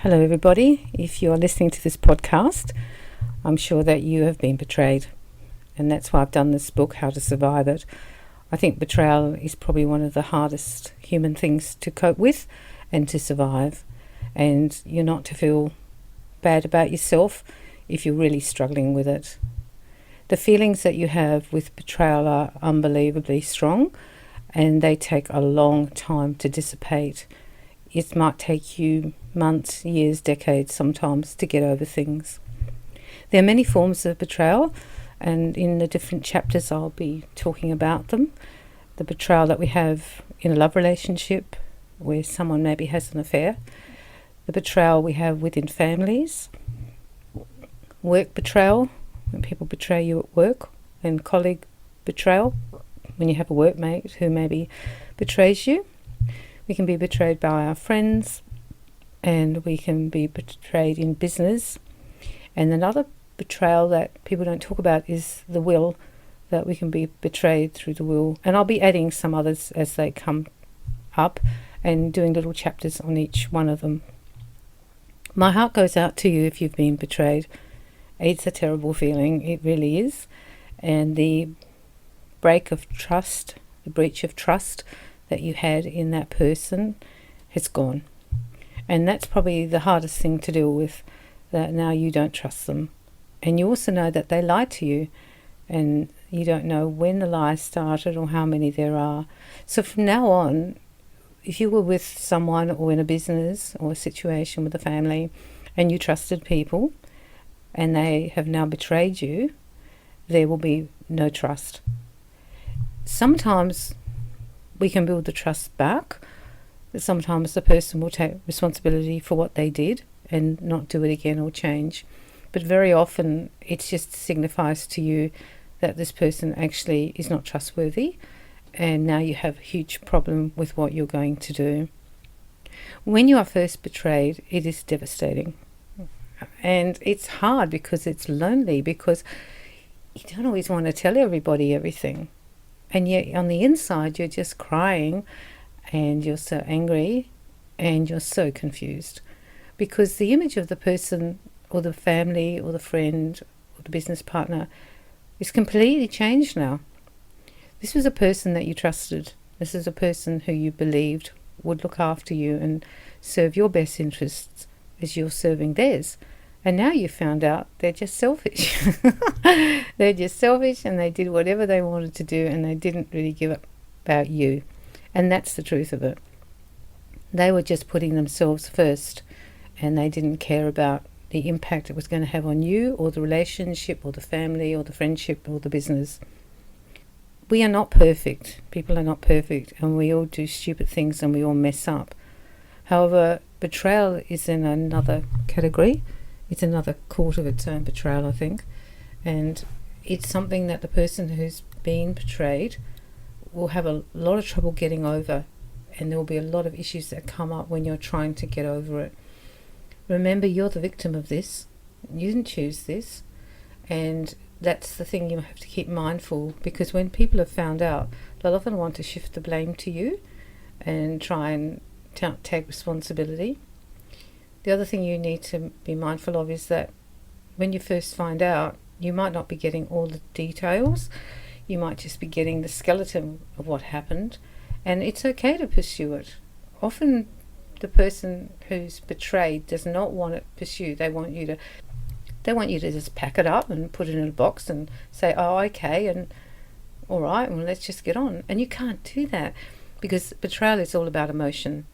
Hello, everybody. If you're listening to this podcast, I'm sure that you have been betrayed. And that's why I've done this book, How to Survive It. I think betrayal is probably one of the hardest human things to cope with and to survive. And you're not to feel bad about yourself if you're really struggling with it. The feelings that you have with betrayal are unbelievably strong, and they take a long time to dissipate. It might take you months, years, decades sometimes to get over things. There are many forms of betrayal, and in the different chapters I'll be talking about them. The betrayal that we have in a love relationship where someone maybe has an affair. The betrayal we have within families. Work betrayal, when people betray you at work. And colleague betrayal, when you have a workmate who maybe betrays you. We can be betrayed by our friends, and we can be betrayed in business. And another betrayal that people don't talk about is the will, that we can be betrayed through the will. And I'll be adding some others as they come up and doing little chapters on each one of them. My heart goes out to you if you've been betrayed. It's a terrible feeling, it really is. And the break of trust, the breach of trust that you had in that person has gone. And that's probably the hardest thing to deal with, that now you don't trust them. And you also know that they lied to you, and you don't know when the lies started or how many there are. So from now on, if you were with someone or in a business or a situation with a family and you trusted people and they have now betrayed you, there will be no trust. Sometimes we can build the trust back. Sometimes the person will take responsibility for what they did and not do it again or change. But very often it just signifies to you that this person actually is not trustworthy, and now you have a huge problem with what you're going to do. When you are first betrayed, it is devastating. And it's hard because it's lonely, because you don't always want to tell everybody everything. And yet on the inside, you're just crying and you're so angry and you're so confused, because the image of the person or the family or the friend or the business partner is completely changed now. This was a person that you trusted. This is a person who you believed would look after you and serve your best interests as you're serving theirs. And now you found out they're just selfish. They're just selfish, and they did whatever they wanted to do, and they didn't really give up about you. And that's the truth of it. They were just putting themselves first, and they didn't care about the impact it was going to have on you or the relationship or the family or the friendship or the business. We are not perfect. People are not perfect, and we all do stupid things and we all mess up. However, betrayal is in another category. It's another court of its own, betrayal, I think. And it's something that the person who's been betrayed will have a lot of trouble getting over. And there will be a lot of issues that come up when you're trying to get over it. Remember, you're the victim of this. You didn't choose this. And that's the thing you have to keep mindful, because when people have found out, they'll often want to shift the blame to you and try and take responsibility. The other thing you need to be mindful of is that when you first find out, you might not be getting all the details. You might just be getting the skeleton of what happened, and it's okay to pursue it. Often the person who's betrayed does not want it pursued. They want you to just pack it up and put it in a box and say, oh, okay, and all right, well, let's just get on. And you can't do that, because betrayal is all about emotion.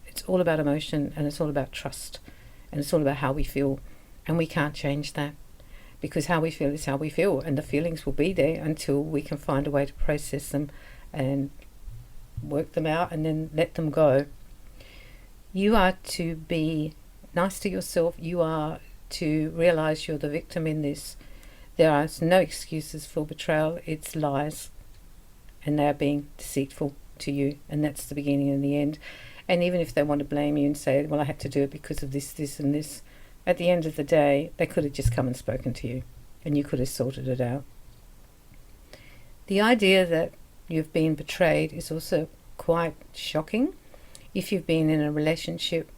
It's all about emotion, and it's all about trust, and it's all about how we feel, and we can't change that, because how we feel is how we feel, and the feelings will be there until we can find a way to process them and work them out and then let them go. You are to be nice to yourself. You are to realize you're the victim in this. There are no excuses for betrayal. It's lies, and they are being deceitful to you, and that's the beginning and the end. And even if they want to blame you and say, well, I had to do it because of this, this and this, at the end of the day, they could have just come and spoken to you, and you could have sorted it out. The idea that you've been betrayed is also quite shocking. If you've been in a relationship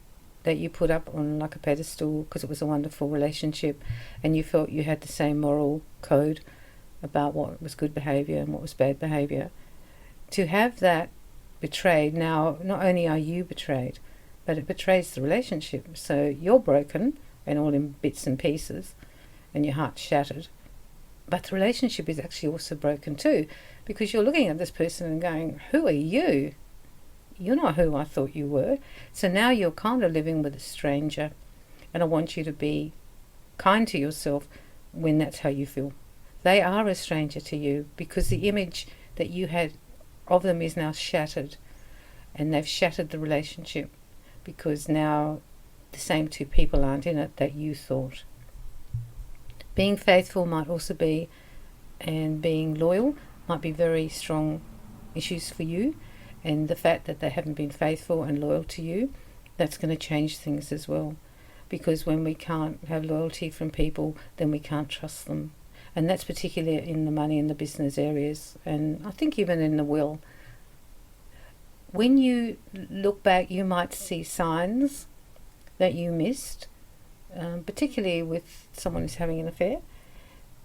that you put up on like a pedestal because it was a wonderful relationship and you felt you had the same moral code about what was good behaviour and what was bad behaviour. To have that betrayed, now not only are you betrayed, but it betrays the relationship. So you're broken and all in bits and pieces and your heart's shattered. But the relationship is actually also broken too, because you're looking at this person and going, who are you? You're not who I thought you were. So now you're kind of living with a stranger. And I want you to be kind to yourself when that's how you feel. They are a stranger to you because the image that you had of them is now shattered. And they've shattered the relationship because now the same two people aren't in it that you thought. Being faithful might also be, and being loyal might be very strong issues for you. And the fact that they haven't been faithful and loyal to you, that's going to change things as well. Because when we can't have loyalty from people, then we can't trust them. And that's particularly in the money and the business areas. And I think even in the will. When you look back, you might see signs that you missed, particularly with someone who's having an affair,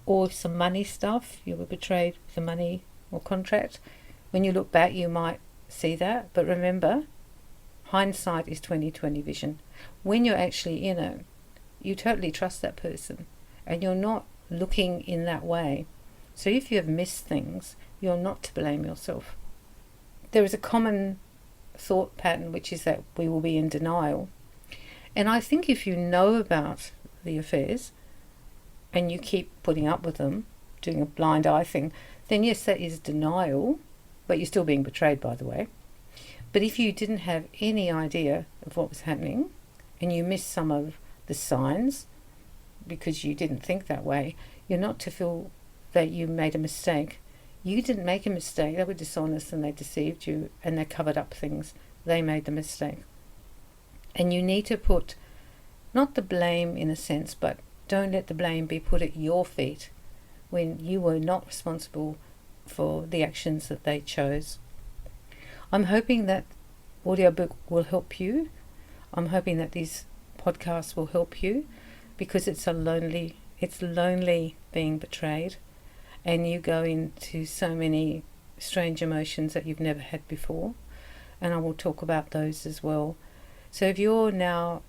or some money stuff, you were betrayed with a money or contract. When you look back, you might see that, but remember, hindsight is 20/20 vision. When you're actually in it, you totally trust that person, and you're not looking in that way. So if you have missed things, you're not to blame yourself. There is a common thought pattern, which is that we will be in denial. And I think if you know about the affairs and you keep putting up with them, doing a blind eye thing, then yes, that is denial, but you're still being betrayed, by the way. But if you didn't have any idea of what was happening and you missed some of the signs because you didn't think that way, you're not to feel that you made a mistake. You didn't make a mistake. They were dishonest and they deceived you and they covered up things. They made the mistake. And you need to put, not the blame in a sense, but don't let the blame be put at your feet when you were not responsible for the actions that they chose. I'm hoping that audiobook will help you. I'm hoping that these podcasts will help you because it's lonely being betrayed, and you go into so many strange emotions that you've never had before, and I will talk about those as well. So if you're now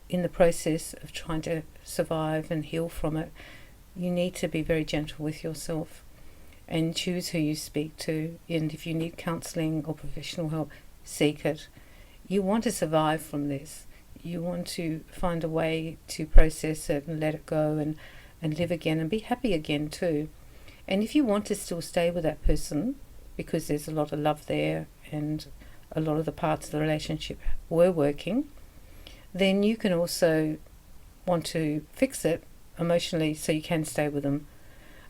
in the process of trying to survive and heal from it, you need to be very gentle with yourself and choose who you speak to. And if you need counselling or professional help, seek it. You want to survive from this. You want to find a way to process it and let it go and live again and be happy again too. And if you want to still stay with that person because there's a lot of love there and a lot of the parts of the relationship were working, then you can also want to fix it emotionally so you can stay with them.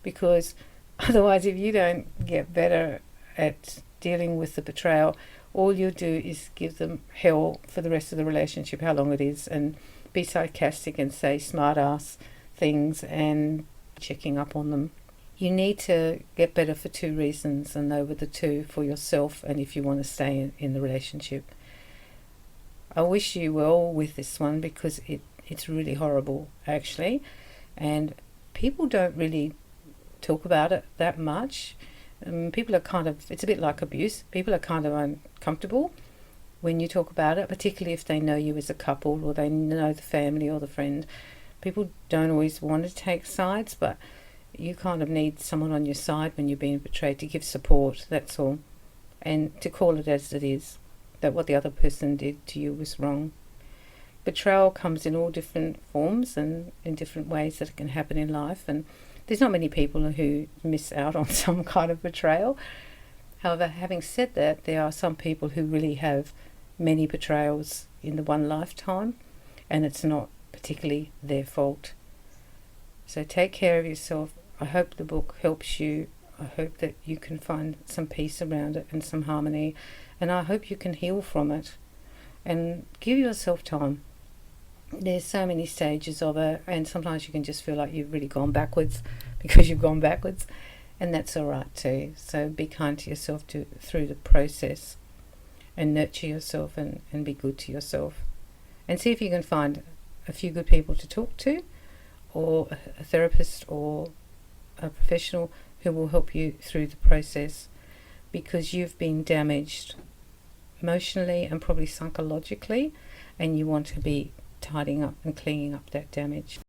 Because otherwise, if you don't get better at dealing with the betrayal, all you do is give them hell for the rest of the relationship, how long it is, and be sarcastic and say smart ass things and checking up on them. You need to get better for two reasons, and they were the two: for yourself and if you want to stay in the relationship. I wish you well with this one because it's really horrible actually, and people don't really talk about it that much. People are kind of, it's a bit like abuse. People are kind of uncomfortable when you talk about it, particularly if they know you as a couple or they know the family or the friend. People don't always want to take sides, but you kind of need someone on your side when you're being betrayed to give support, that's all. And to call it as it is, that what the other person did to you was wrong. Betrayal comes in all different forms and in different ways that it can happen in life, and there's not many people who miss out on some kind of betrayal. However, having said that, there are some people who really have many betrayals in the one lifetime, and it's not particularly their fault. So take care of yourself. I hope the book helps you. I hope that you can find some peace around it and some harmony, and I hope you can heal from it. And give yourself time. There's so many stages of it, and sometimes you can just feel like you've really gone backwards because you've gone backwards, and that's all right too. So be kind to yourself through the process, and nurture yourself and be good to yourself. and see if you can find a few good people to talk to, or a therapist or a professional who will help you through the process, because you've been damaged emotionally and probably psychologically, and you want to be tidying up and cleaning up that damage.